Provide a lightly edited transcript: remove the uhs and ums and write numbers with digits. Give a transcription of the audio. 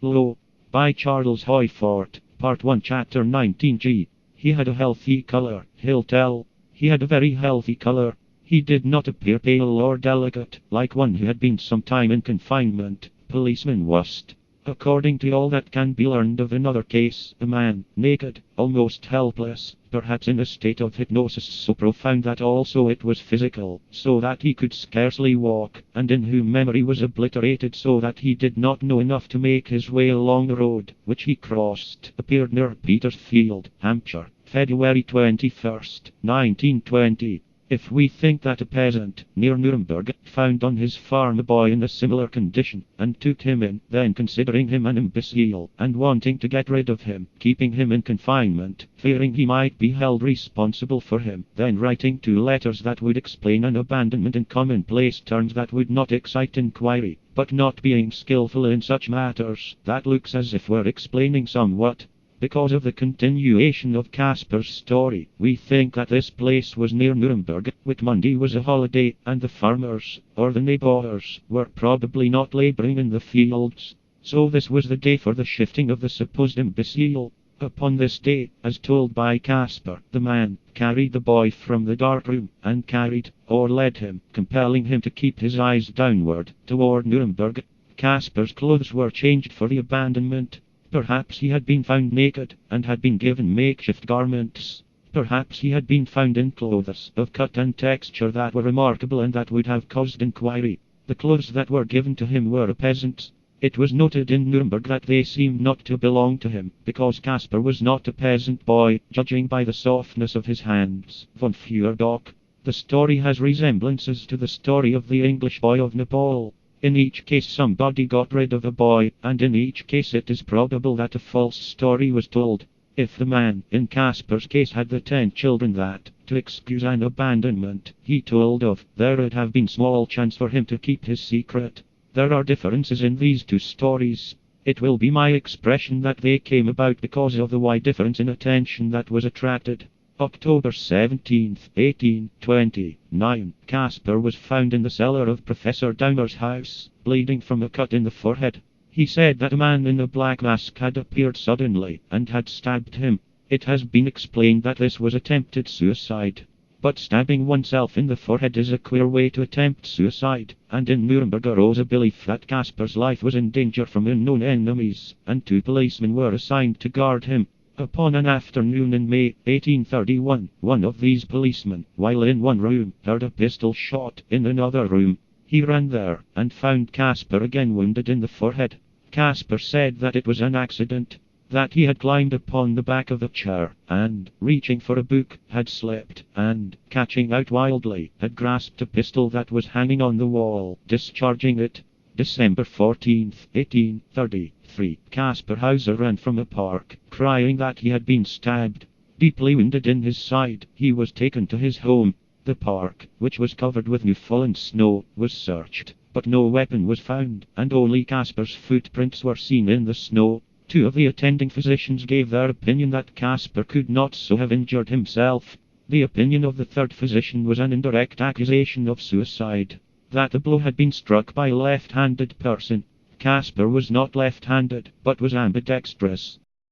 Lo. By Charles Hoyfort, Part 1, Chapter 19g. He had a healthy color, Hiltel. He had a very healthy color. He did not appear pale or delicate, like one who had been some time in confinement. Policeman Wust. According to all that can be learned of another case, a man, naked, almost helpless, perhaps in a state of hypnosis so profound that also it was physical, so that he could scarcely walk, and in whom memory was obliterated so that he did not know enough to make his way along a road, which he crossed, appeared near Petersfield, Hampshire, February 21st, 1920. If we think that a peasant, near Nuremberg, found on his farm a boy in a similar condition, and took him in, then considering him an imbecile, and wanting to get rid of him, keeping him in confinement, fearing he might be held responsible for him, then writing 2 letters that would explain an abandonment in commonplace terms that would not excite inquiry, but not being skillful in such matters, that looks as if we're explaining somewhat. Because of the continuation of Casper's story, we think that this place was near Nuremberg. Whit Monday was a holiday, and the farmers, or the neighbors, were probably not laboring in the fields. So this was the day for the shifting of the supposed imbecile. Upon this day, as told by Casper, the man carried the boy from the dark room, and carried, or led him, compelling him to keep his eyes downward, toward Nuremberg. Casper's clothes were changed for the abandonment. Perhaps he had been found naked, and had been given makeshift garments. Perhaps he had been found in clothes of cut and texture that were remarkable and that would have caused inquiry. The clothes that were given to him were a peasant's. It was noted in Nuremberg that they seemed not to belong to him, because Casper was not a peasant boy, judging by the softness of his hands. Von Feuerdock. The story has resemblances to the story of the English boy of Nepal. In each case somebody got rid of a boy, and in each case it is probable that a false story was told. If the man, in Casper's case, had the 10 children that, to excuse an abandonment, he told of, there would have been small chance for him to keep his secret. There are differences in these 2 stories. It will be my expression that they came about because of the wide difference in attention that was attracted. October 17, 1829, Casper was found in the cellar of Professor Downer's house, bleeding from a cut in the forehead. He said that a man in a black mask had appeared suddenly, and had stabbed him. It has been explained that this was attempted suicide. But stabbing oneself in the forehead is a queer way to attempt suicide, and in Nuremberg arose a belief that Casper's life was in danger from unknown enemies, and 2 policemen were assigned to guard him. Upon an afternoon in May, 1831, one of these policemen, while in one room, heard a pistol shot in another room. He ran there, and found Casper again wounded in the forehead. Casper said that it was an accident, that he had climbed upon the back of a chair, and, reaching for a book, had slipped, and, catching out wildly, had grasped a pistol that was hanging on the wall, discharging it. December 14, 1833, Casper Hauser ran from a park, crying that he had been stabbed. Deeply wounded in his side, he was taken to his home. The park, which was covered with new-fallen snow, was searched, but no weapon was found, and only Casper's footprints were seen in the snow. 2 of the attending physicians gave their opinion that Casper could not so have injured himself. The opinion of the 3rd physician was an indirect accusation of suicide, that the blow had been struck by a left-handed person. Casper was not left-handed, but was ambidextrous.